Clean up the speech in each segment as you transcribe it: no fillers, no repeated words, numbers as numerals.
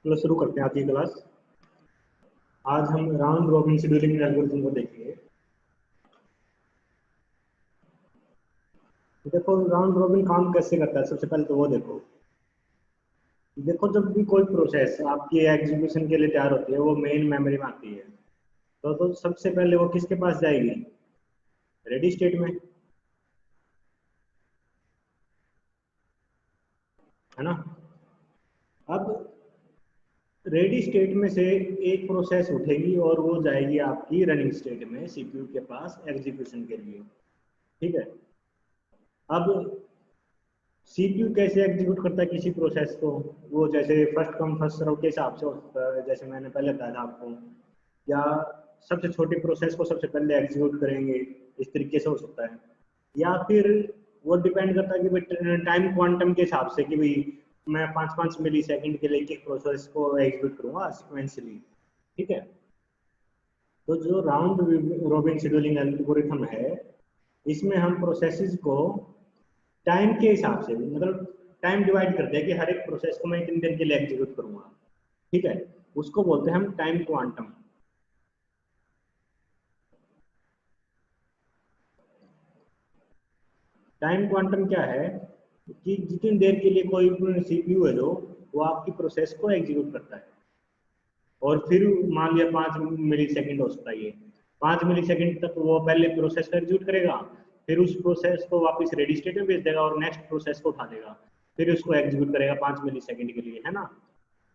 चलो शुरू करते हैं आज की क्लास। आज हम राउंड रॉबिन शेड्यूलिंग एल्गोरिथम को देखेंगे। देखो राउंड रॉबिन काम कैसे करता है, सबसे पहले तो वो देखो। देखो जब भी कोई प्रोसेस आपकी एग्जीक्यूशन के लिए तैयार होती है वो मेन मेमोरी में आती है। तो सबसे पहले वो किसके पास जाएगी? रेडी स्टेट में, है ना। अब रेडी स्टेट में से एक प्रोसेस उठेगी और वो जाएगी आपकी रनिंग स्टेट में सीपीयू के पास एग्जीक्यूशन के लिए। ठीक है। अब सीपीयू कैसे एग्जीक्यूट करता है किसी प्रोसेस को? वो जैसे फर्स्ट कम फर्स्ट सर्व के हिसाब से होता है, जैसे मैंने पहले बताया था आपको। या सबसे छोटी प्रोसेस को सबसे पहले एग्जीक्यूट करेंगे, इस तरीके से हो सकता है। या फिर वो डिपेंड करता है कि भाई टाइम क्वांटम के हिसाब से कि भाई मैं 5-5 मिली सेकंड के लिए एक प्रोसेस को एग्जीक्यूट करूंगा सिक्वेंसली। ठीक है। तो जो राउंड रॉबिन शेड्यूलिंग एल्गोरिथम है, इसमें हम प्रोसेसेस को टाइम के हिसाब से, मतलब टाइम डिवाइड करते हैं कि हर एक प्रोसेस को मैं इतनी देर के लिए एग्जीक्यूट करूंगा। ठीक है। उसको बोलते हैं हम टाइम क्वांटम। टाइम क्वांटम क्या है कि जितनी देर के लिए कोई सीपीयू है जो वो आपकी प्रोसेस को एग्जीक्यूट करता है। और फिर मान लिया 5 मिली सेकंड हो सकता है ये। 5 मिली सेकंड तक वो पहले प्रोसेस को एग्जीक्यूट करेगा, फिर उस प्रोसेस को वापस रेडी स्टेट में भेज देगा और नेक्स्ट प्रोसेस को उठा देगा, फिर उसको एग्जीक्यूट करेगा 5 मिली सेकंड के लिए, है ना।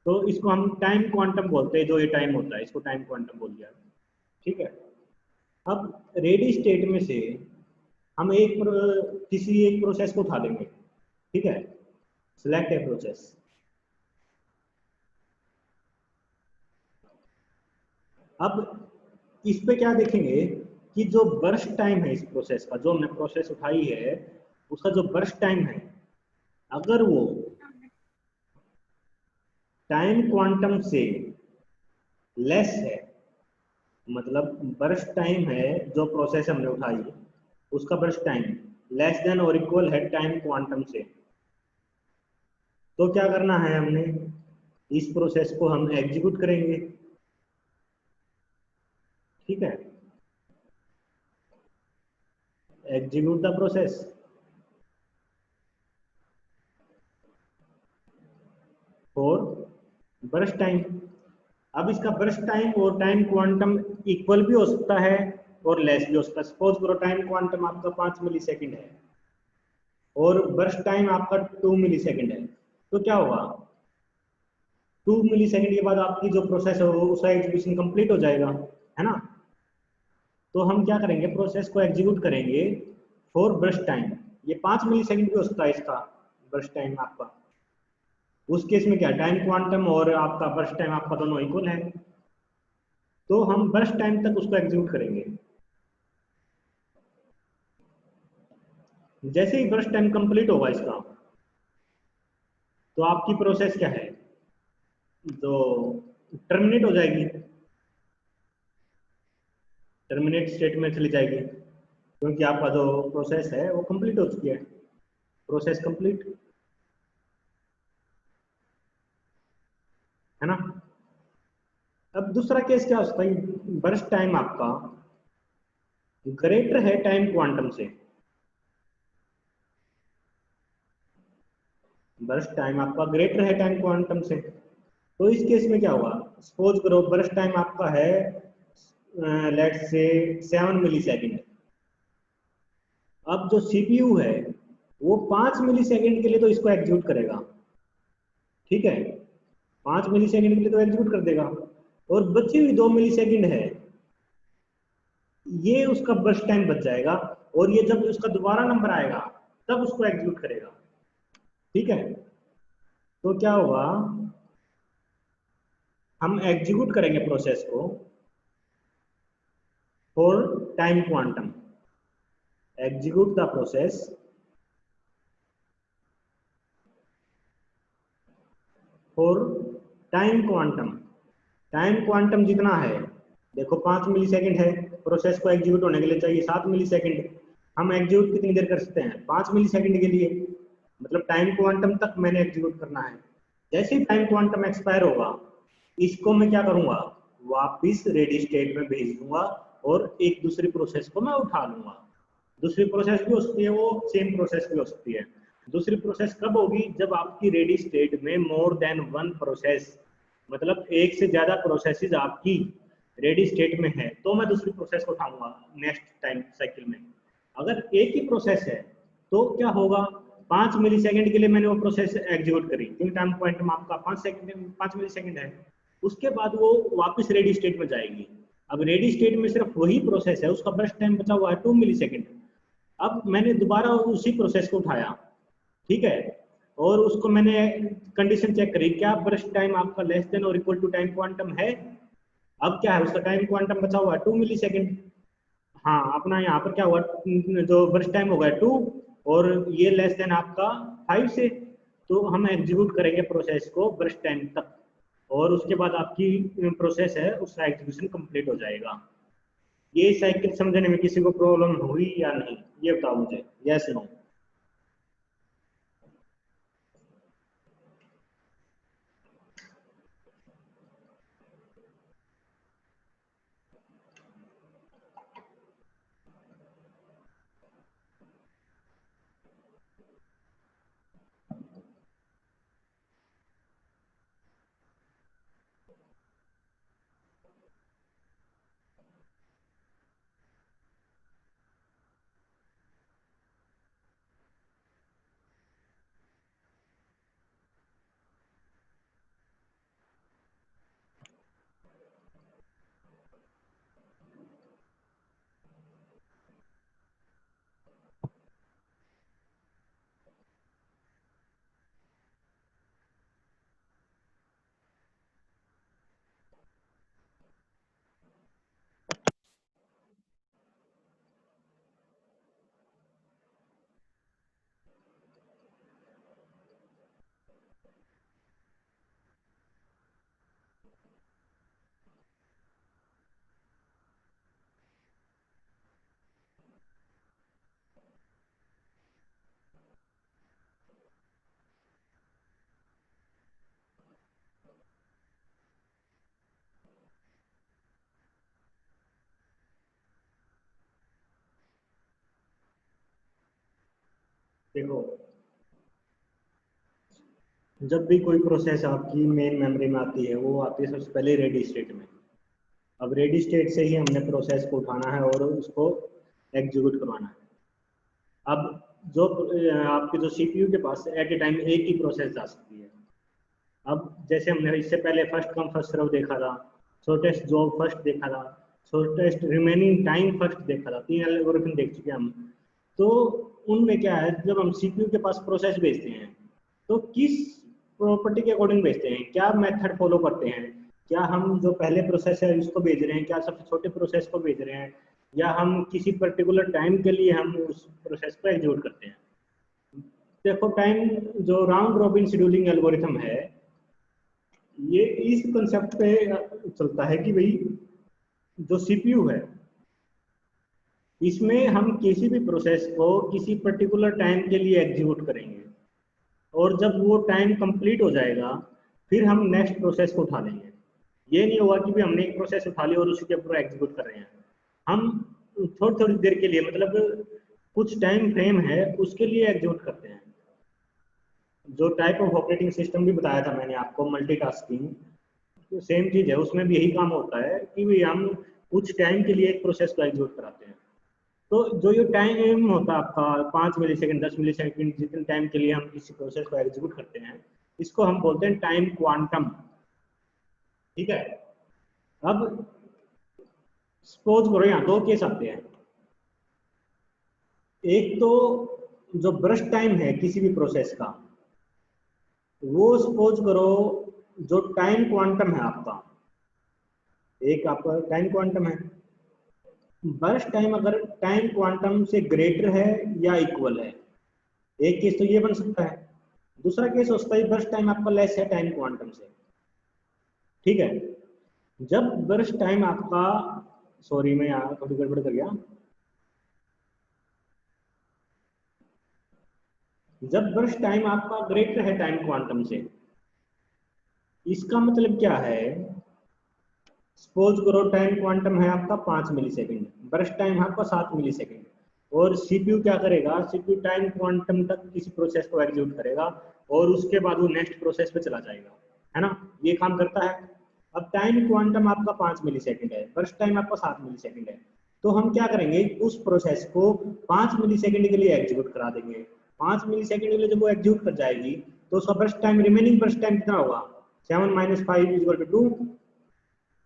तो इसको हम टाइम क्वांटम बोलते हैं, जो ये टाइम होता है इसको टाइम क्वांटम बोल दिया। ठीक है। अब रेडी स्टेट में से हम किसी एक प्रोसेस को उठा लेंगे। ठीक है। Select a process. अब इस पे क्या देखेंगे कि जो बर्स्ट टाइम है इस प्रोसेस का, जो हमने प्रोसेस उठाई है उसका जो बर्स्ट टाइम है, अगर वो टाइम क्वांटम से लेस है, मतलब बर्स्ट टाइम है जो प्रोसेस हमने उठाई उसका बर्स्ट टाइम लेस देन और इक्वल है टाइम क्वांटम से, तो क्या करना है हमने? इस प्रोसेस को हम एग्जीक्यूट करेंगे। ठीक है। Execute the process for burst time. अब इसका बर्स्ट टाइम और टाइम क्वांटम इक्वल भी हो सकता है और लेस भी हो सकता है। सपोज करो टाइम क्वांटम आपका 5 मिली सेकंड है और बर्स्ट टाइम आपका 2 मिली सेकंड है, तो क्या होगा? 2 मिली सेकंड के बाद आपकी जो प्रोसेस है वो उसका एग्जीक्यूशन कंप्लीट हो जाएगा, है ना। तो हम क्या करेंगे, प्रोसेस को एग्जीक्यूट करेंगे फॉर बर्स्ट टाइम। ये 5 मिली सेकंड भी हो सकता है इसका बर्स्ट टाइम आपका। उस केस में क्या, टाइम क्वांटम और आपका बर्स्ट टाइम आपका दोनों इक्वल है, तो हम बर्स्ट टाइम तक उसको एग्जीक्यूट करेंगे। जैसे ही बर्स्ट टाइम कंप्लीट होगा इसका, तो आपकी प्रोसेस क्या है, तो टर्मिनेट हो जाएगी, टर्मिनेट स्टेट में चली जाएगी, क्योंकि आपका जो प्रोसेस है वो कंप्लीट हो चुकी है। प्रोसेस कंप्लीट, है ना। अब दूसरा केस क्या हो सकता है, बर्स्ट टाइम आपका ग्रेटर है टाइम क्वांटम से। बर्स्ट टाइम आपका ग्रेटर है टाइम क्वांटम से, तो इस केस में क्या होगा? सपोज करो बर्स्ट टाइम आपका है लेट्स से 7 मिली सेकंड। अब जो सीपीयू है वो 5 मिली सेकंड के लिए तो इसको एग्जीक्यूट करेगा। ठीक है। 5 मिली सेकंड के लिए तो एग्जीक्यूट कर देगा, और बची हुई 2 मिली सेकंड है, ये उसका बर्स्ट टाइम बच जाएगा। और ये जब उसका दोबारा नंबर आएगा तब उसको एग्जीक्यूट करेगा। ठीक है। तो क्या होगा, हम एग्जीक्यूट करेंगे प्रोसेस को for time quantum. Execute the process for time quantum. Time quantum जितना है, देखो 5 मिली सेकेंड है, प्रोसेस को एग्जीक्यूट होने के लिए चाहिए 7 मिली सेकेंड। हम एग्जीक्यूट कितनी देर कर सकते हैं? 5 मिली सेकेंड के लिए, मतलब टाइम क्वांटम तक मैंने एग्जीक्यूट करना है। जैसे ही टाइम क्वांटम एक्सपायर होगा, इसको मैं क्या करूंगा, वापिस रेडी स्टेट में भेज दूंगा और एक दूसरी प्रोसेस को मैं उठा लूंगा। दूसरी प्रोसेस भी हो सकती है, वो सेम प्रोसेस भी हो सकती है। दूसरी प्रोसेस कब होगी? जब आपकी रेडी स्टेट में मोर देन वन प्रोसेस, मतलब एक से ज्यादा प्रोसेसेस आपकी रेडी स्टेट में है, तो मैं दूसरी प्रोसेस को उठाऊंगा नेक्स्ट टाइम साइकिल में। अगर एक ही प्रोसेस है तो क्या होगा, 5 मिली सेकेंड के लिए मैंने वो प्रोसेस एग्जीक्यूट करी, क्योंकि टाइम पॉइंट आपका 5 मिली सेकेंड है। उसके बाद वो वापस रेडी स्टेट में जाएगी। अब रेडी स्टेट में सिर्फ वही प्रोसेस है, उसका बर्स्ट टाइम बचा हुआ है 2 मिली सेकेंड। अब मैंने दोबारा उसी प्रोसेस को उठाया, ठीक है, और उसको मैंने कंडीशन चेक करी, क्या बर्स्ट टाइम आपका लेस देन और इक्वल टू टाइम क्वांटम है? अब क्या है, उसका टाइम क्वांटम बचा हुआ है 2 मिली सेकेंड। हाँ, अपना यहाँ पर क्या हुआ, जो बर्स्ट टाइम होगा 2, और ये लेस देन आपका 5 से, तो हम एग्जीक्यूट करेंगे प्रोसेस को बर्स्ट टाइम तक, और उसके बाद आपकी प्रोसेस है उसका एग्जीक्यूशन कंप्लीट हो जाएगा। ये साइकिल समझने में किसी को प्रॉब्लम हुई या नहीं, ये बताओ मुझे, यस नो? देखो, जब भी कोई प्रोसेस आपकी मेन मेमोरी में आती है, वो आती है सबसे पहले रेडी स्टेट में। अब रेडी स्टेट से ही हमने प्रोसेस को उठाना है और उसको एग्जीक्यूट करवाना है। अब जो आपके जो सीपीयू के पास एट ए टाइम एक ही प्रोसेस जा सकती है। अब जैसे हमने इससे पहले फर्स्ट कम फर्स्ट सर्व देखा था, शॉर्टेस्ट जॉब फर्स्ट देखा था, शॉर्टेस्ट रिमेनिंग टाइम फर्स्ट देखा था, 3 एल्गोरिथम देख चुके हैं हम। तो उनमें क्या है, जब हम सीपीयू के पास प्रोसेस भेजते हैं तो किस प्रॉपर्टी के अकॉर्डिंग भेजते हैं, क्या मेथड फॉलो करते हैं? क्या हम जो पहले प्रोसेस है उसको भेज रहे हैं, क्या सबसे छोटे प्रोसेस को भेज रहे हैं, या हम किसी पर्टिकुलर टाइम के लिए हम उस प्रोसेस को एग्जीक्यूट करते हैं? देखो, टाइम जो राउंड रॉबिन शेड्यूलिंग एल्गोरिथम है, ये इस कंसेप्ट पे चलता है कि भाई जो सीपीयू है, इसमें हम किसी भी प्रोसेस को किसी पर्टिकुलर टाइम के लिए एग्जीक्यूट करेंगे, और जब वो टाइम कंप्लीट हो जाएगा फिर हम नेक्स्ट प्रोसेस को उठा लेंगे। ये नहीं होगा कि भी हमने एक प्रोसेस उठा लिया और उसी के ऊपर एग्जीक्यूट कर रहे हैं। हम थोड़ी थोड़ी देर के लिए, मतलब कुछ टाइम फ्रेम है उसके लिए एग्जीक्यूट करते हैं। जो टाइप ऑफ ऑपरेटिंग सिस्टम भी बताया था मैंने आपको, मल्टीटास्किंग, तो सेम चीज है, उसमें भी यही काम होता है कि भी हम कुछ टाइम के लिए एक प्रोसेस को एग्जीक्यूट कराते हैं। तो जो ये टाइम होता है आपका 5 मिली सेकेंड, 10 मिली सेकेंड, जितने टाइम के लिए हम किसी प्रोसेस को एग्जीक्यूट करते हैं, इसको हम बोलते हैं टाइम क्वांटम। ठीक है। अब सपोज करो, यहाँ दो केस आते हैं। एक तो जो ब्रश टाइम है किसी भी प्रोसेस का, वो सपोज करो जो टाइम क्वांटम है आपका, एक आपका टाइम क्वांटम है, बर्स्ट टाइम अगर टाइम क्वांटम से ग्रेटर है या इक्वल है, एक केस तो ये बन सकता है। दूसरा केस हो सकता है बर्स्ट टाइम आपका लेस है टाइम क्वांटम से। ठीक है। जब बर्स्ट टाइम आपका, सॉरी मैं यहाँ थोड़ी गड़बड़ कर गया, जब बर्स्ट टाइम आपका ग्रेटर है टाइम क्वांटम से, इसका मतलब क्या है, सपोज करो टाइम क्वांटम है आपका 5 मिली सेकेंड, बर्स्ट टाइम है आपका 7 मिली सेकेंड, और सीपीयू क्या करेगा, सीपीयू टाइम क्वांटम तक किसी प्रोसेस को एग्जीक्यूट करेगा और उसके बाद वो नेक्स्ट प्रोसेस पे चला जाएगा, है ना, ये काम करता है। अब टाइम क्वांटम आपका 5 मिली सेकेंड है, बर्स्ट टाइम आपका 7 मिली सेकेंड है, तो हम क्या करेंगे, उस प्रोसेस को 5 मिली सेकेंड के लिए एग्जीक्यूट करा देंगे। 5 मिली सेकेंड के लिए जब वो एग्जीक्यूट कर जाएगी तो उसका burst time, remaining burst time कितना होगा, 7 माइनस 5 इक्वल टू 2।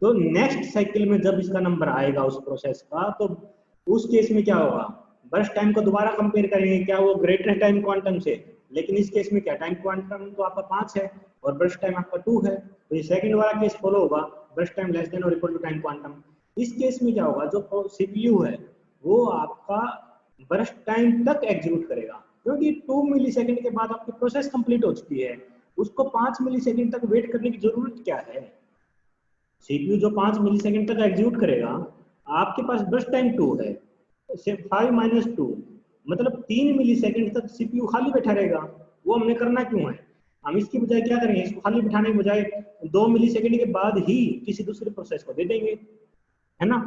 तो नेक्स्ट साइकिल में जब इसका नंबर आएगा उस प्रोसेस का, तो उस केस में क्या होगा, बर्स्ट टाइम को दोबारा कंपेयर करेंगे, क्या वो ग्रेटर है टाइम क्वांटम से, लेकिन इस केस में क्या, टाइम क्वांटम तो आपका 5 है और बर्स्ट टाइम आपका 2 है, तो ये सेकंड वाला केस फॉलो होगा, बर्स्ट टाइम लेस देन और इक्वल टू टाइम क्वांटम। इस केस में क्या होगा, जो सीपीयू है वो आपका बर्स्ट टाइम तक एग्जीक्यूट करेगा, क्योंकि 2 मिली सेकेंड के बाद आपकी प्रोसेस कंप्लीट हो चुकी है, उसको 5 मिली सेकेंड तक वेट करने की जरूरत क्या है। सीपीयू जो 5 मिली सेकेंड तक एग्जीक्यूट करेगा, आपके पास बस टाइम 2 है, 5 - 2 मतलब 3 मिली सेकेंड तक सीपीयू खाली बैठा रहेगा। वो हमने करना क्यों है, हम इसकी बजाय क्या करेंगे, इसको खाली बिठाने के बजाय 2 मिली सेकेंड के बाद ही किसी दूसरे प्रोसेस को दे देंगे, है ना।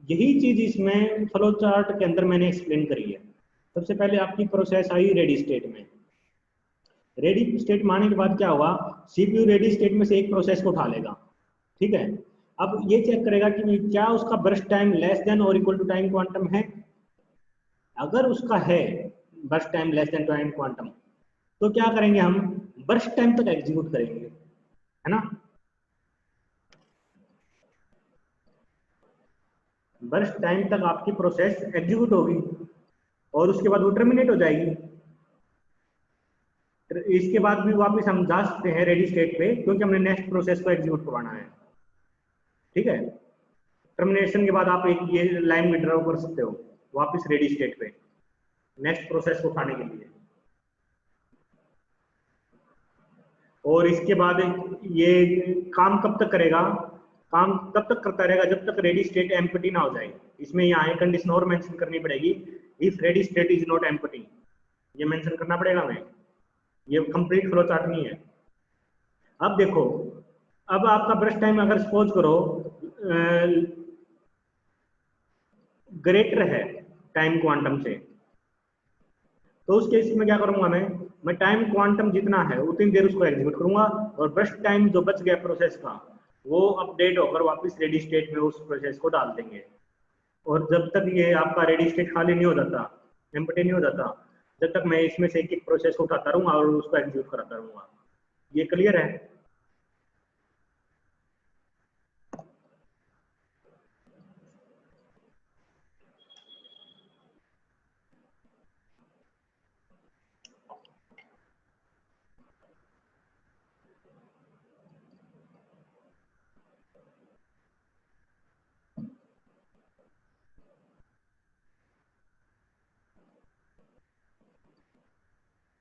यही चीज इसमें फ्लो चार्ट के अंदर मैंने एक्सप्लेन करी है। सबसे पहले आपकी प्रोसेस आई रेडी स्टेट में, रेडी स्टेट में आने के बाद क्या होगा, सीपीयू रेडी स्टेट में से एक प्रोसेस को उठा लेगा, ठीक है। अब ये चेक करेगा कि क्या उसका बर्स्ट टाइम लेस देन और इक्वल टू टाइम क्वांटम है। अगर उसका है burst time less than time quantum, तो क्या करेंगे, हम बर्स्ट टाइम तक एग्जीक्यूट करेंगे, है ना। बर्स्ट टाइम तक आपकी प्रोसेस एग्जीक्यूट होगी और उसके बाद वो टर्मिनेट हो जाएगी। इसके बाद भी वापस हम जा सकते हैं रेडी स्टेट पे, क्योंकि हमने नेक्स्ट प्रोसेस को एग्जीक्यूट करवाना है, ठीक है। टर्मिनेशन के बाद आप एक ये लाइन विड्रॉ कर सकते हो वापस रेडी स्टेट पे नेक्स्ट प्रोसेस को उठाने के लिए। और इसके बाद ये काम कब तक करेगा, काम तब तक करता रहेगा जब तक रेडी स्टेट एम्प्टी ना हो जाए। इसमें यहाँ कंडीशन और मेंशन करनी पड़ेगी, if ready state is not empty, ये मेंशन करना पड़ेगा हमें, ये कंप्लीट फ्लो चार्ट नहीं है। अब देखो, अब आपका ब्रश टाइम अगर सपोज करो ग्रेटर है टाइम क्वांटम से, तो उस केस में क्या करूंगा, मैं टाइम क्वांटम जितना है उतनी देर उसको एग्जीक्यूट करूंगा और ब्रश टाइम जो बच गया प्रोसेस का वो अपडेट होकर वापस रेडी स्टेट में उस प्रोसेस को डाल देंगे। और जब तक ये आपका रेडी स्टेट खाली नहीं हो जाता, एम्प्टी नहीं हो जाता, जब तक मैं इसमें से एक एक प्रोसेस को उठाता रहूंगा और उसको एग्जीक्यूट कराता रहूंगा। ये क्लियर है।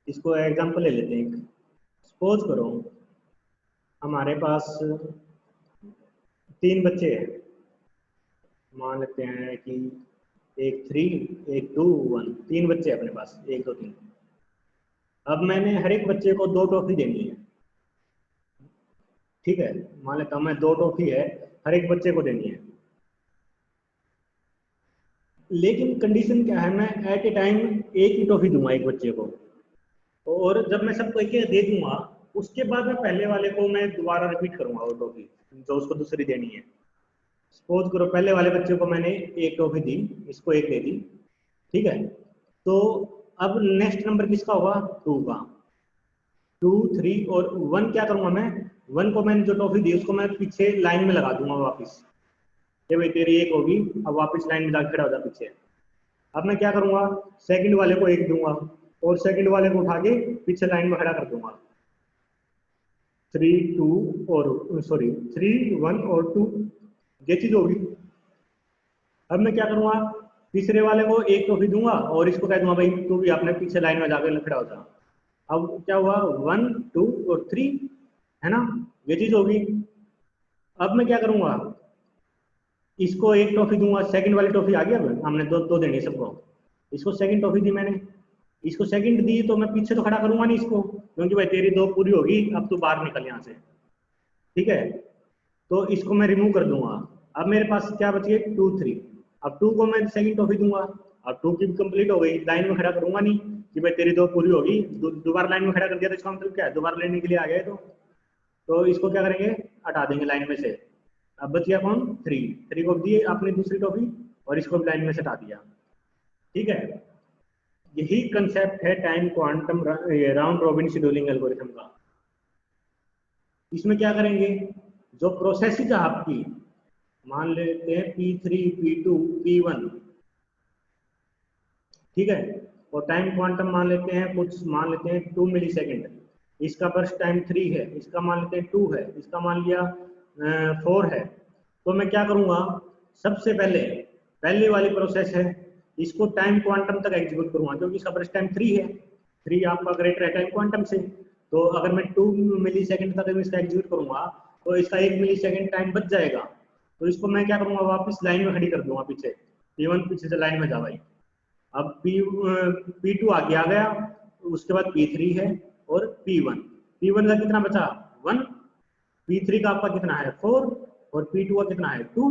इसको एग्जांपल ले लेते हैं। सपोज करो हमारे पास 3 बच्चे हैं, मान लेते हैं कि एक 3, एक 2, 1, 3 बच्चे अपने पास, 1 2 3। अब मैंने हर एक बच्चे को 2 टॉफी देनी है, ठीक है, मान लेता हूँ मैं 2 टॉफी है हर एक बच्चे को देनी है। लेकिन कंडीशन क्या है, मैं एट ए टाइम एक ही टॉफी दूंगा एक बच्चे को, और जब मैं सबको एक दे दूंगा उसके बाद मैं पहले वाले को मैं दोबारा रिपीट करूंगा वो टॉफी जो उसको दूसरी देनी है। सपोज करो पहले वाले बच्चे को मैंने एक टॉफी दी, इसको एक दे दी, ठीक है। तो अब नेक्स्ट नंबर किसका होगा, 2 का। 2 3 और 1 क्या करूंगा, मैं 1 को मैंने जो टॉफी दी उसको मैं पीछे लाइन में लगा दूंगा वापस, ये भाई तेरी एक होगी, अब वापस लाइन में जाकर खड़ा हो जा पीछे। अब मैं क्या करूंगा, सेकंड वाले को एक दूंगा और सेकंड वाले को उठा के पीछे लाइन में खड़ा कर दूंगा। 3 2 और सॉरी 3 1 और 2, ये चीज होगी। अब मैं क्या करूंगा, तीसरे वाले को एक टॉफी दूंगा और इसको कह दूंगा भाई तू भी अपने पीछे लाइन में जाकर खड़ा हो जा। अब क्या हुआ, 1 2 और 3, है ना, ये चीज होगी। अब मैं क्या करूंगा, इसको एक टॉफी दूंगा, सेकंड वाली टॉफी आ गया, हमने दो दो देनी सबको, इसको सेकंड टॉफी दी मैंने, इसको सेकंड दी तो मैं पीछे तो खड़ा करूंगा नहीं इसको, क्योंकि भाई तेरी दो पूरी होगी, अब तू बाहर निकल यहाँ से, ठीक है। तो इसको मैं रिमूव कर दूंगा। अब मेरे पास क्या बची है, 2 3। अब 2 को मैं सेकंड टॉफी दूंगा, अब 2 की कंप्लीट हो गई, लाइन में खड़ा करूंगा नहीं कि भाई तेरी दो पूरी होगी, दोबारा लाइन में खड़ा कर दिया तो इसका मतलब क्या है, दोबारा लेने के लिए आ गए। तो इसको क्या करेंगे, हटा देंगे लाइन में से। अब बच गया कौन, 3। 3 को दिए अपनी दूसरी टॉफी और इसको भी लाइन में से हटा दिया, ठीक है। यही कंसेप्ट है time quantum round robin scheduling algorithm का। इसमें क्या करेंगे, जो प्रोसेस है आपकी, मान लेते हैं P3 P2 P1, ठीक है, और टाइम क्वांटम मान लेते हैं कुछ, मान लेते हैं 2 मिली सेकेंड, इसका बर्स्ट टाइम 3 है, इसका मान लेते हैं 2 है, इसका मान लिया 4 है। तो मैं क्या करूंगा, सबसे पहले पहली वाली प्रोसेस है, इसको टाइम क्वांटम तक एग्जीक्यूट करूंगा, क्योंकि इसका बर्स्ट टाइम 3 है, 3 आपका ग्रेटर है टाइम क्वांटम से। तो अगर मैं 2 मिली सेकेंड तक इसका एग्जीक्यूट करूंगा तो इसका 1 मिली सेकेंड टाइम बच जाएगा। तो इसको मैं क्या करूंगा, वापस लाइन में खड़ी कर दूंगा पीछे, P1 पीछे से लाइन में जा भाई। अब P2 आगे आ गया, उसके बाद P3 है और P1 का कितना बचा, 1। P3 का आपका कितना है, 4, और P2 का कितना है, 2।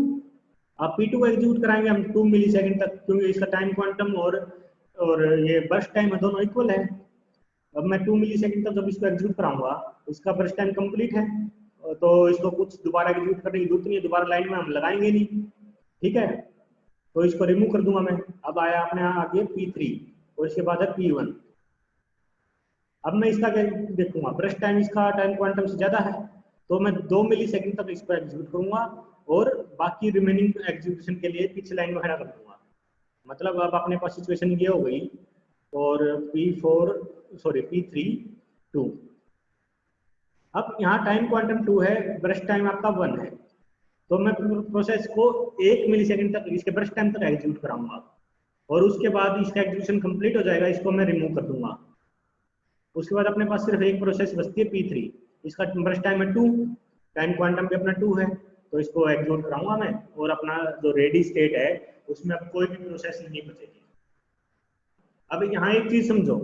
अब P2 को एग्जीक्यूट कराएंगे हम 2 मिली सेकेंड तक, क्योंकि इसका टाइम क्वांटम और ये बर्स्ट टाइम है दोनों इक्वल है। अब मैं 2 मिली सेकेंड तक जब इसको एग्जीक्यूट कराऊंगा, इसका बर्स्ट टाइम कंप्लीट है, तो इसको कुछ दोबारा एग्जीक्यूट करने की जरूरत नहीं है, दोबारा लाइन में हम लगाएंगे नहीं, ठीक है। तो इसको रिमूव कर दूंगा मैं। अब आया अपने आगे P3 और इसके बाद है P1। अब मैं इसका क्या देखूंगा, बर्स्ट टाइम इसका टाइम क्वांटम से ज्यादा है, तो मैं 2 मिली सेकेंड तक इसको एग्जीक्यूट करूंगा और बाकी रिमेनिंग एग्जीक्यूशन के लिए पिछले लाइन में खड़ा कर दूंगा। मतलब अब अपने पास सिचुएशन ये हो गई, और P3 2। अब यहाँ टाइम क्वांटम 2 है, बर्स्ट टाइम आपका 1 है, तो मैं प्रोसेस को 1 मिली सेकेंड तक इसके बर्स्ट टाइम तक एग्जीक्यूट कराऊंगा, और उसके बाद इसका एग्जीक्यूशन कंप्लीट हो जाएगा, इसको मैं रिमूव कर दूंगा। उसके बाद अपने पास सिर्फ एक प्रोसेस बचती है P3, इसका बर्स्ट टाइम है 2, टाइम क्वांटम भी अपना 2 है, तो इसको एग्जीक्यूट कराऊंगा मैं, और अपना जो रेडी स्टेट है उसमें अब कोई भी प्रोसेस नहीं बचेगी। अब यहाँ एक चीज समझो,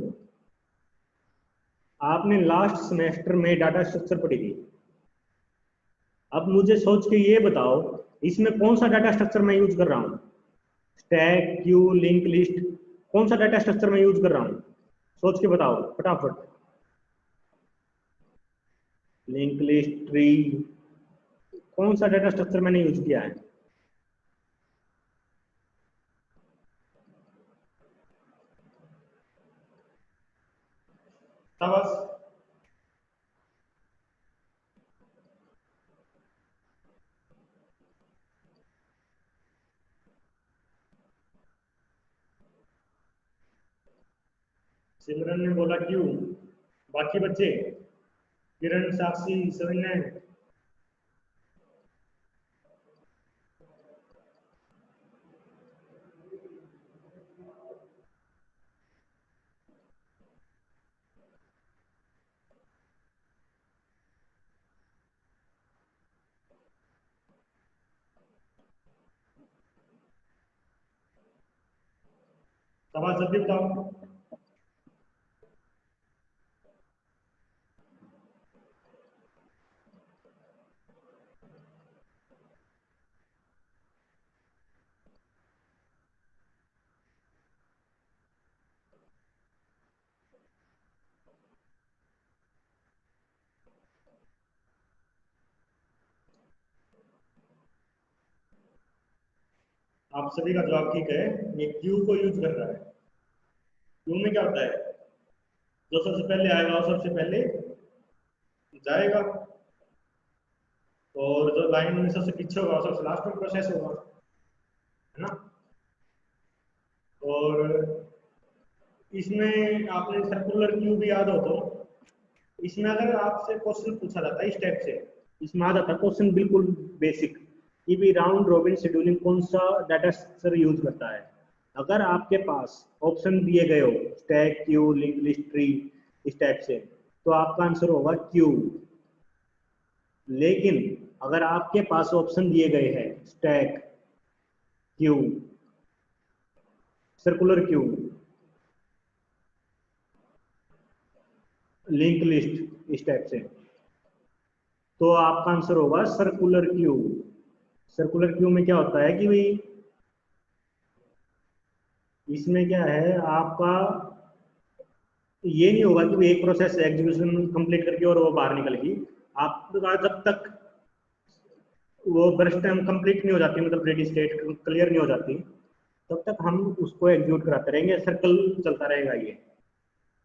आपने लास्ट सेमेस्टर में डाटा स्ट्रक्चर पढ़ी थी, अब मुझे सोच के ये बताओ इसमें कौन सा डाटा स्ट्रक्चर मैं यूज कर रहा हूँ, स्टैक, क्यू, लिंक लिस्ट, कौन सा डाटा स्ट्रक्चर मैं यूज कर रहा हूँ, सोच के बताओ फटाफट। लिंक लिस्ट, ट्री, कौन सा डाटा स्ट्रक्चर मैंने यूज किया है। बस सिमरन ने बोला क्यू, बाकी बच्चे किरण, साक्षी, सविनय, सवाल जल्दी बताओ। आप सभी का जवाब ठीक है, ये क्यू को यूज कर रहा है। क्यू में क्या होता है, जो सबसे पहले आएगा वो सबसे पहले जाएगा, और जो लाइन में सबसे पीछे होगा वो सबसे लास्ट में प्रोसेस होगा, है ना। और इसमें आपने सर्कुलर क्यू भी याद हो तो, इसमें अगर आपसे क्वेश्चन पूछा जाता है इस टाइप से, इसमें आ जाता है क्वेश्चन बिल्कुल बेसिक कि भी राउंड रॉबिन शेड्यूलिंग कौन सा डाटा स्ट्रक्चर यूज करता है। अगर आपके पास ऑप्शन दिए गए हो stack, Q, link list, tree, इस टाइप से, तो आपका आंसर होगा क्यू। लेकिन अगर आपके पास ऑप्शन दिए गए हैं stack, Q, circular queue, link list, इस टाइप से, तो आपका आंसर होगा सर्कुलर क्यू। सर्कुलर क्यू में क्या होता है कि भाई इसमें क्या है आपका, ये नहीं होगा कि एक प्रोसेस एग्जीक्यूशन कंप्लीट करके और वो बाहर निकल गई। आपका जब तक वो बर्स्ट टाइम कंप्लीट नहीं हो जाती, मतलब रेडी स्टेट क्लियर नहीं हो जाती, तब तक हम उसको एग्जीक्यूट कराते रहेंगे, सर्कल चलता रहेगा ये।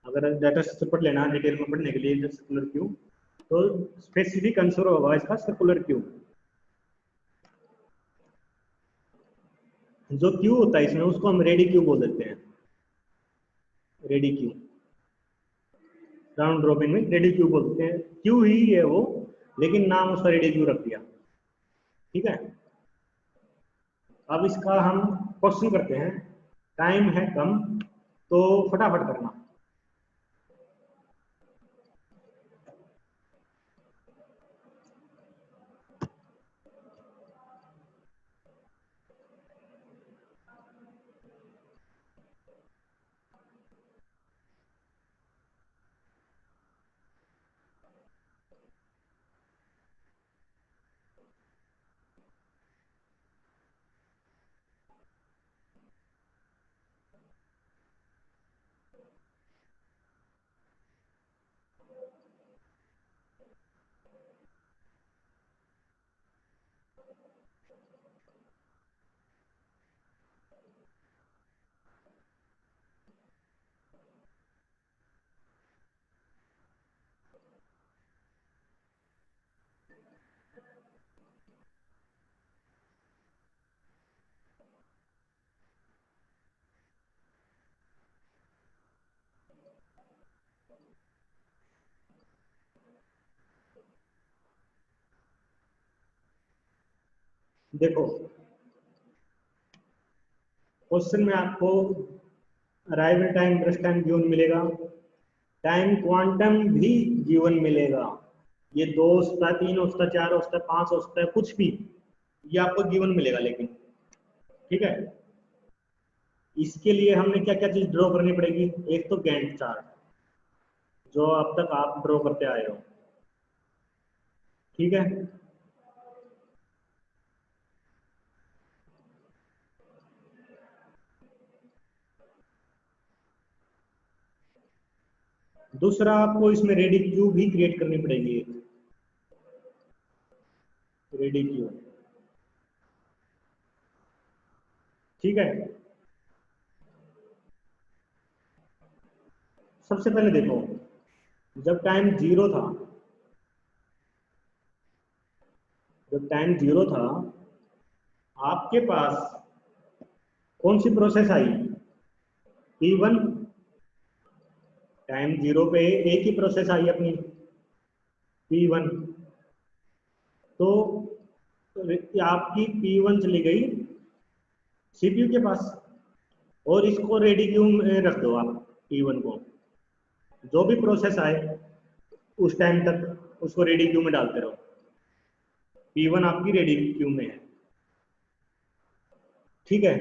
अगर डाटा स्ट्रक्चर पर लेना डिटेल में पढ़ने के लिए सर्कुलर क्यू, तो स्पेसिफिक आंसर होगा इसका सर्कुलर क्यू। जो क्यू होता है इसमें उसको हम रेडी क्यू बोल देते हैं, रेडी क्यू। राउंड रॉबिन में रेडी क्यू बोलते हैं, क्यू ही है वो, लेकिन नाम उसका रेडी क्यू रख दिया। ठीक है, अब इसका हम क्वेश्चन करते हैं। टाइम है कम तो फटाफट करना। देखो क्वेश्चन में आपको arrival time, brush time given मिलेगा, टाइम क्वांटम भी गिवन मिलेगा। ये 2 हो सकता है, 3 हो सकता है, 4 हो सकता है, 5 हो सकता है, कुछ भी ये आपको गिवन मिलेगा। लेकिन ठीक है, इसके लिए हमने क्या क्या चीज ड्रॉ करनी पड़ेगी। एक तो गैंट चार्ट, जो अब तक आप ड्रॉ करते आए हो। ठीक है, दूसरा आपको इसमें रेडी क्यू भी क्रिएट करनी पड़ेगी, एक रेडी क्यू। ठीक है, सबसे पहले देखो, जब टाइम जीरो था, जब टाइम जीरो था आपके पास कौन सी प्रोसेस आई, P1। टाइम जीरो पे एक ही प्रोसेस आई अपनी, P1। तो आपकी P1 चली गई सीपीयू के पास, और इसको रेडी क्यू में रख दो आप। P1 को जो भी प्रोसेस आए उस टाइम तक उसको रेडी क्यू में डालते रहो। P1 आपकी रेडी क्यू में है। ठीक है,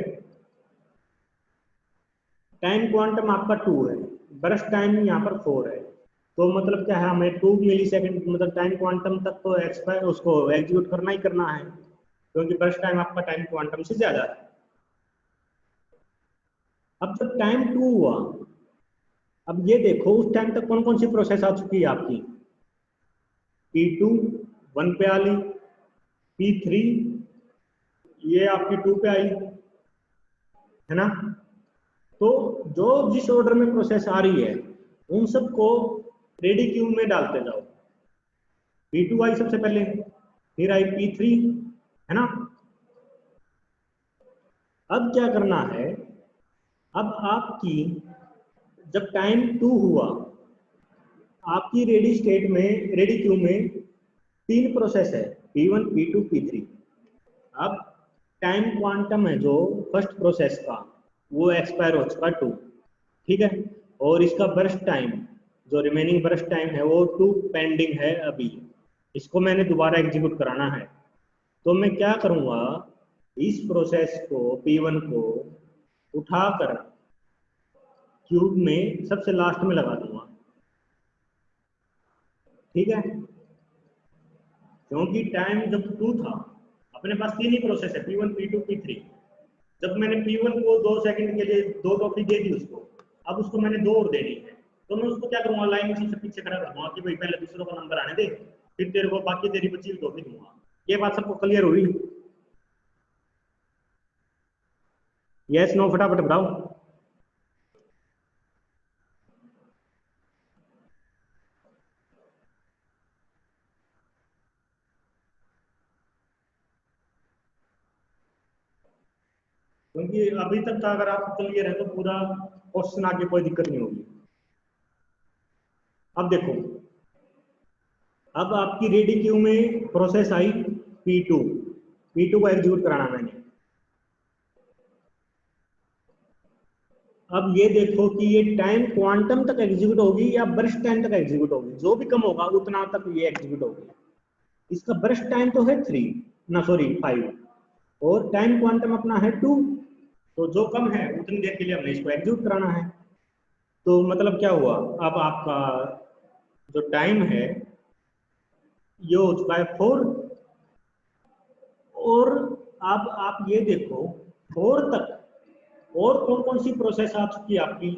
टाइम क्वांटम आपका 2 है, बर्स्ट टाइम यहाँ पर 4 है। तो मतलब क्या है, हमें 2 मिली सेकेंड मतलब टाइम क्वांटम तक तो एक्सपायर उसको एग्जीक्यूट करना ही करना है, क्योंकि बर्स्ट टाइम आपका टाइम क्वांटम से ज्यादा है। अब जब टाइम 2 हुआ, अब ये देखो उस टाइम तक कौन कौन सी प्रोसेस आ चुकी है आपकी। P2 1 पे आ ली, P3 ये आपकी 2 पे आई, है ना। तो जो जिस ऑर्डर में प्रोसेस आ रही है उन सबको रेडी क्यू में डालते जाओ। P2 आई सबसे पहले, फिर आई P3, है ना। अब क्या करना है, अब आपकी जब टाइम 2 हुआ, आपकी रेडी स्टेट में, रेडी क्यू में 3 प्रोसेस है, P1 P2 P3। अब टाइम क्वांटम है जो फर्स्ट प्रोसेस का वो एक्सपायर हो चुका 2। ठीक है, और इसका बर्स्ट टाइम जो रिमेनिंग बर्स्ट टाइम है वो 2 पेंडिंग है अभी। इसको मैंने दोबारा एग्जीक्यूट कराना है, तो मैं क्या करूंगा, इस प्रोसेस को P1 को उठाकर क्यूब में सबसे लास्ट में लगा दूंगा। ठीक है, क्योंकि टाइम जब 2 था, अपने पास 3 ही प्रोसेस है, P1 P2 P3। जब मैंने P1 को 2 सेकंड के लिए 2 टोकरी दे दी उसको, अब उसको मैंने 2 और देनी है, तो मैं उसको क्या करूंगा, लाइन में सबसे पीछे खड़ा कर दूंगा कि भाई पहले दूसरों का नंबर आने दे, फिर तेरे को बाकी तेरी बची हुई टोकरी दूंगा। ये बात सबको क्लियर हुई? यस नो, फटाफट बताओ। क्योंकि अभी तक का अगर आप क्लियर है तो पूरा क्वेश्चन आगे कोई दिक्कत नहीं होगी। अब देखो, अब आपकी रेडी क्यू में प्रोसेस आई P2, P2 को एग्जीक्यूट कराना मैंने। अब ये देखो कि ये टाइम क्वांटम तक एग्जीक्यूट होगी या बर्स्ट टाइम तक एग्जीक्यूट होगी, जो भी कम होगा उतना तक ये एग्जीक्यूट होगी। इसका बर्स्ट टाइम तो है 3, ना सॉरी 5, और टाइम क्वांटम अपना है 2, तो जो कम है उतनी देर के लिए हमने इसको एग्जीक्यूट कराना है। तो मतलब क्या हुआ, अब आपका जो टाइम है ये हो चुका है 4, और अब आप ये देखो 4 तक और कौन कौन सी प्रोसेस आ चुकी है आपकी।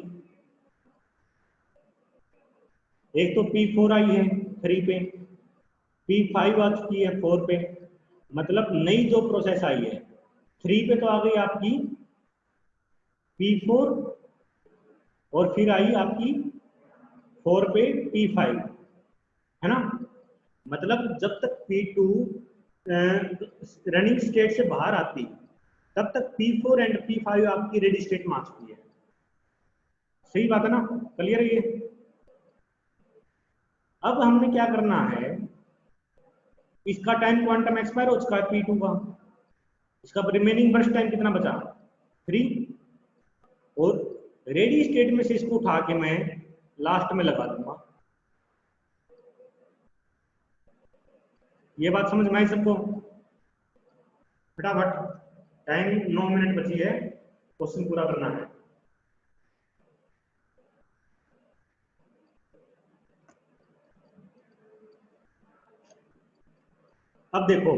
एक तो P4 आई है 3 पे, P5 आ चुकी है 4 पे, मतलब नई जो प्रोसेस आई है 3 पे तो आ गई आपकी P4, और फिर आई आपकी 4 पे P5, है ना। मतलब जब तक P2 रनिंग स्टेट से बाहर आती, तब तक P4 एंड P5 आपकी रेडी स्टेट में आ चुकी है। सही बात है ना, क्लियर है ये? अब हमने क्या करना है, इसका टाइम क्वांटम एक्सपायर हो चुका है P2 का, इसका रिमेनिंग बर्स्ट टाइम कितना बचा, 3, और रेडी स्टेट में से इसको उठा के मैं लास्ट में लगा दूंगा। ये बात समझ में आई सबको? फटाफट, टाइम 9 मिनट बची है, क्वेश्चन पूरा करना है। अब देखो,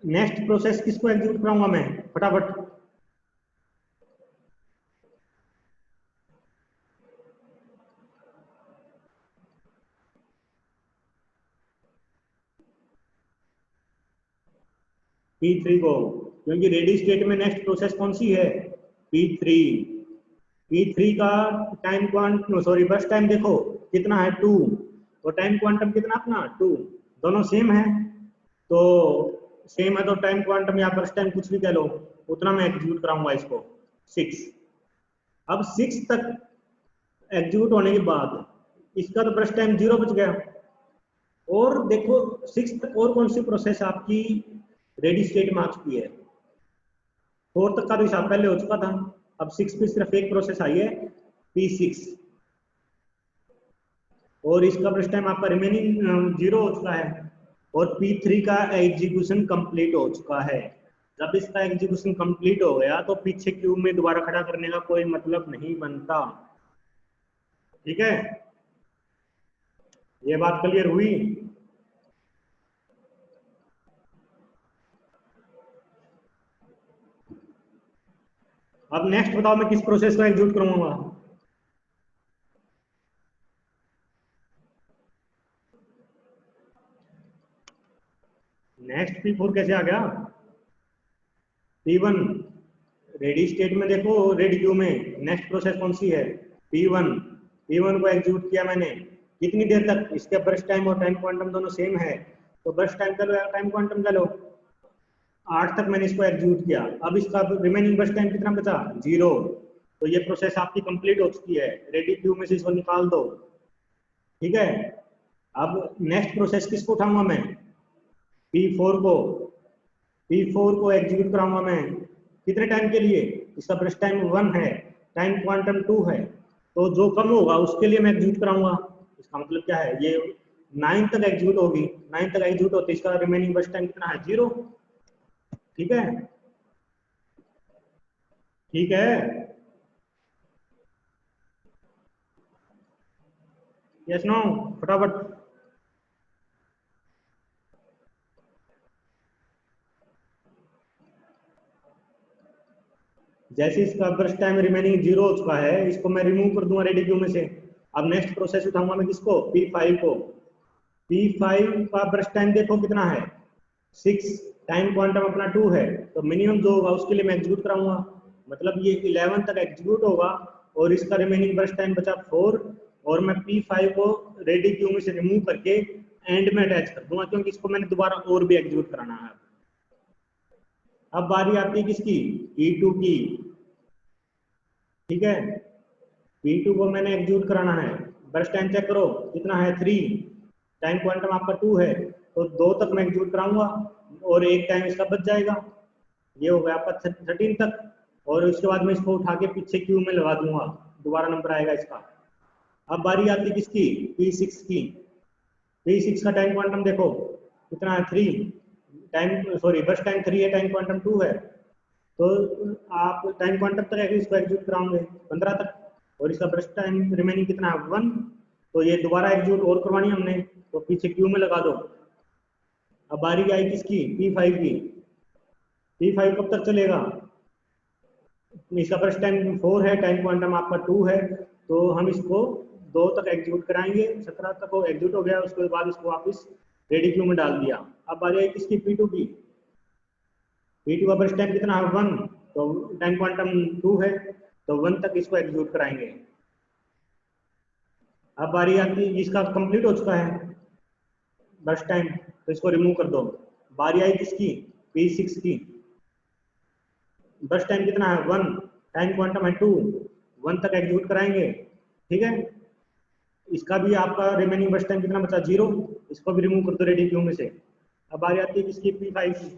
नेक्स्ट प्रोसेस किसको एग्जीक्यूट कराऊंगा मैं, फटाफट। P3 को, क्योंकि रेडी स्टेट में नेक्स्ट प्रोसेस कौन सी है, P3। P3 का टाइम क्वांटम सॉरी बस टाइम देखो कितना है 2, तो टाइम क्वांटम कितना अपना 2, दोनों सेम है, तो सेम है तो टाइम क्वांटम या बस टाइम कुछ भी कह लो, उतना मैं एग्जीक्यूट कराऊंगा इसको 6। अब 6 तक एग्जीक्यूट होने के बाद इसका तो बस टाइम 0 बच गया, और देखो 6 तक और कौन सी प्रोसेस आपकी रेडी स्टेट में आ चुकी है। 4 तक का तो हिसाब पहले हो चुका था, अब 6 पे सिर्फ एक प्रोसेस आई है P6, और इसका बस टाइम आपका रिमेनिंग 0 हो चुका है, और P3 का एग्जीक्यूशन कंप्लीट हो चुका है। जब इसका एग्जीक्यूशन कंप्लीट हो गया तो पीछे क्यूब में दोबारा खड़ा करने का कोई मतलब नहीं बनता। ठीक है, ये बात क्लियर हुई? अब नेक्स्ट बताओ मैं किस प्रोसेस को एग्जीक्यूट करूंगा। नेक्स्ट P4 कैसे आ गया, P1 रेडी स्टेट में देखो, रेडी क्यू में नेक्स्ट प्रोसेस कौन सी है, P1। P1 को एग्जीक्यूट किया मैंने, कितनी देर तक, इसके बर्स्ट टाइम और टाइम क्वांटम दोनों सेम है, तो बर्स्ट टाइम का लो या टाइम क्वांटम का लो, 8 तक मैंने इसको एग्जीक्यूट किया। अब इसका रिमेनिंग बर्स्ट टाइम कितना बचा, 0, तो ये प्रोसेस आपकी कंप्लीट हो चुकी है, रेडी क्यू में से इसको निकाल दो। ठीक है, अब नेक्स्ट प्रोसेस किसको उठाऊंगा मैं, P4 को। P4 को एग्जीक्यूट कराऊंगा मैं कितने टाइम के लिए, इसका बर्स्ट टाइम 1 है, टाइम क्वांटम 2 है, तो जो कम होगा उसके लिए मैं एग्जीक्यूट कराऊंगा। इसका मतलब क्या है, ये 9 तक एग्जीक्यूट होगी, 9 तक एग्जीक्यूट होती है, इसका रिमेनिंग बस टाइम कितना है 0। ठीक है, ठीक है, यस नो, फटाफट। जैसे इसका बर्स्ट टाइम रिमेनिंग 0 हो चुका है, इसको मैं रिमूव कर दूंगा रेडी क्यू में से। अब नेक्स्ट प्रोसेस उठाऊंगा मैं किसको, P5 को। P5 का बर्स्ट टाइम देखो कितना है 6, टाइम क्वांटम अपना 2 है, तो मिनिमम जो होगा उसके लिए मैं एग्जीक्यूट कराऊंगा, मतलब ये 11 तक एग्जीक्यूट होगा और इसका रिमेनिंग बर्स्ट टाइम बचा 4, और मैं P5 को रेडी क्यू में से रिमूव करके एंड में अटैच कर दूंगा, क्योंकि इसको मैंने दोबारा और भी एग्जीक्यूट कराना है। अब बारी आती है किसकी, P2 की। ठीक है, P2 को मैंने एग्जीक्यूट कराना है, बर्स्ट टाइम चेक करो कितना है 3, टाइम क्वांटम आपका 2 है, तो 2 तक मैं एग्जीक्यूट कराऊंगा और एक टाइम इसका बच जाएगा, ये हो गया आपका 13 तक, और उसके बाद मैं इसको उठा के पीछे क्यू में लगा दूंगा, दोबारा नंबर आएगा इसका। अब बारी आती है किसकी, P6 की। P6 का टाइम क्वांटम देखो कितना है 3, टाइम सॉरी बस टाइम 3 है, टाइम क्वांटम 2 है, तो आप टाइम क्वांटम तक इसको एग्जीक्यूट कराओगे 15 तक, और इसका बस टाइम रिमेनिंग कितना है 1, तो ये दोबारा एग्जीक्यूट और करवानी हमने, तो पीछे क्यू में लगा दो। अब बारी आई किसकी, P5 की। P5 कब तक चलेगा, इसका फर्स्ट टाइम 4 है, टाइम क्वांटम आपका 2 है, तो हम इसको 2 तक एग्जीक्यूट कराएंगे, 17 तक वो एग्जीक्यूट हो गया, उसके बाद इसको वापस रेडी क्यू में डाल दिया। अब बारी आई किसकी, P2 की। P2 का फर्स्ट टाइम कितना है 1, तो टाइम क्वांटम 2 है, तो 1 तक इसको एग्जीक्यूट कराएंगे। अब बारी आती है, इसका कंप्लीट हो चुका है बस टाइम, तो इसको रिमूव कर दो। बारी आई किसकी, P6 की। बस टाइम कितना है 1, टाइम क्वांटम है 2, 1 तक एग्जीक्यूट कराएंगे। ठीक है, इसका भी आपका रिमेनिंग बस टाइम कितना बचा 0, इसको भी रिमूव कर दो रेडी क्यू में से। अब बारी आती है किसकी, P5 की।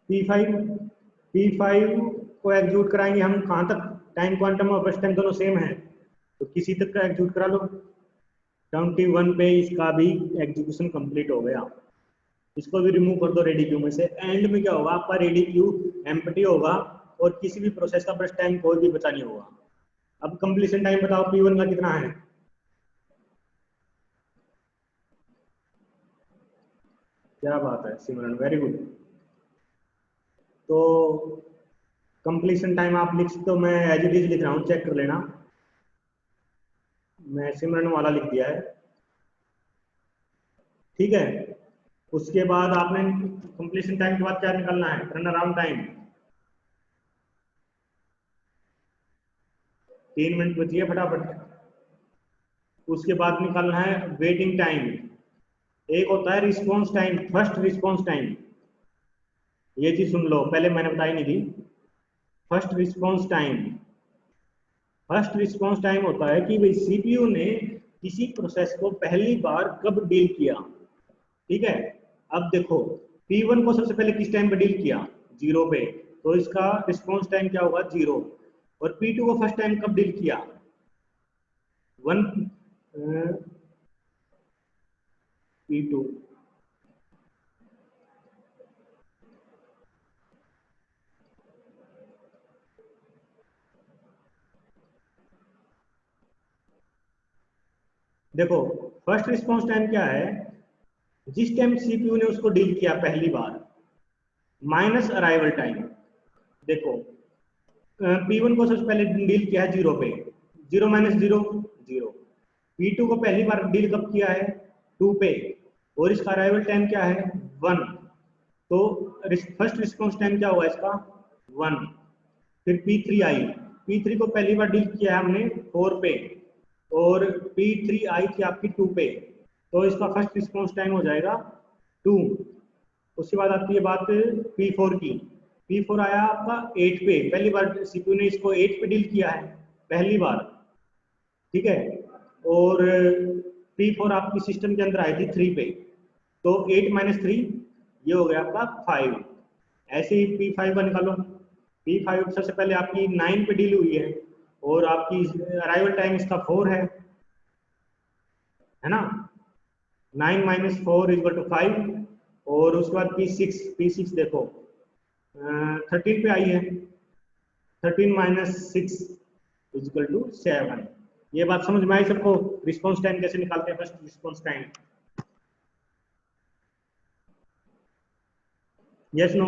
P5 P5 को एग्जीक्यूट कराएंगे हम कहाँ तक, टाइम क्वांटम और बस टाइम दोनों सेम है, तो किसी तक का एग्जीक्यूट करा लो। 21 पे इसका भी एग्जीक्यूशन कंप्लीट हो गया, इसको भी रिमूव कर दो रेडी क्यू में से। एंड में क्या होगा, आपका रेडी क्यू एम्प्टी होगा और किसी भी प्रोसेस का बस टाइम कोई भी बचा नहीं होगा। अब कंप्लीशन टाइम बताओ P1 का कितना है, क्या बात है सिमरन, वेरी गुड। तो कंप्लीशन टाइम आप लिख सकते हो, मैं एज इट इज लिख रहा हूँ, चेक कर लेना, मैं सिमरन वाला लिख दिया है। ठीक है, उसके बाद आपने कंप्लीशन टाइम के बाद क्या निकालना है, टर्न अराउंड टाइम। 3 मिनट बचिए फटाफट। उसके बाद निकालना है वेटिंग टाइम, एक होता है response time, first response time, ये चीज सुन लो, पहले मैंने बताई नहीं थी। First response time, first response time होता है कि भाई सीपीयू ने किसी प्रोसेस को पहली बार कब डील किया। ठीक है, अब देखो P1 को सबसे पहले किस टाइम पे डील किया, 0 पे, तो इसका रिस्पॉन्स टाइम क्या होगा 0, और P2 को फर्स्ट टाइम कब डील किया 1, P2 देखो फर्स्ट रिस्पॉन्स टाइम क्या है, जिस टाइम सीपीयू ने उसको डील किया पहली बार, माइनस अराइवल टाइम। देखो P1 को सबसे पहले डील किया है 0 पे, 0 माइनस 0 0। P2 को पहली बार डील कब किया है 2 पे, और इसका अराइवल टाइम क्या है 1, तो फर्स्ट रिस्पॉन्स टाइम क्या होगा इसका 1। फिर P3 आई, P3 को पहली बार डील किया है हमने 4 पे, और P3 आई थी आपकी 2 पे, तो इसका फर्स्ट रिस्पॉन्स टाइम हो जाएगा 2। उसके बाद आती है बात P4 की। P4 आया आपका 8 पे, पहली बार सीपीयू ने इसको 8 पे डील किया है पहली बार। ठीक है, और P4 आपकी सिस्टम के अंदर आई थी 3 पे, तो 8 माइनस 3 ये हो गया आपका 5। ऐसे ही P5 का निकालो, P5 सबसे पहले आपकी 9 पे डील हुई है, और आपकी अराइवल टाइम इसका 4 है ना। 9 - 4 = 5 और उसके बाद P6 देखो 13 पे आई है। 13 - 6 = 7। ये बात समझ में आई सबको? रिस्पॉन्स टाइम कैसे निकालते हैं? First response time, yes no?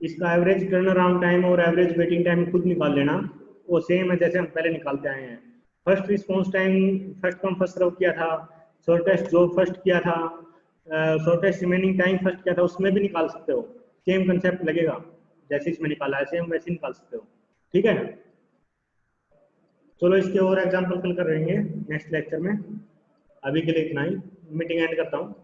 इसका एवरेज टर्न अराउंड टाइम और एवरेज वेटिंग टाइम खुद निकाल लेना, वो सेम है जैसे हम पहले निकालते आए हैं। First response time first come first serve किया था, शॉर्टेस्ट जो फर्स्ट किया था, शॉर्टेस्ट रिमेनिंग टाइम फर्स्ट किया था, उसमें भी निकाल सकते हो। सेम कंसेप्ट लगेगा, जैसे इसमें निकाला है सेम वैसे निकाल सकते हो। ठीक है, चलो इसके और एग्जाम्पल कल कर रहेंगे नेक्स्ट लेक्चर में। अभी के लिए इतना ही, मीटिंग एंड करता हूँ।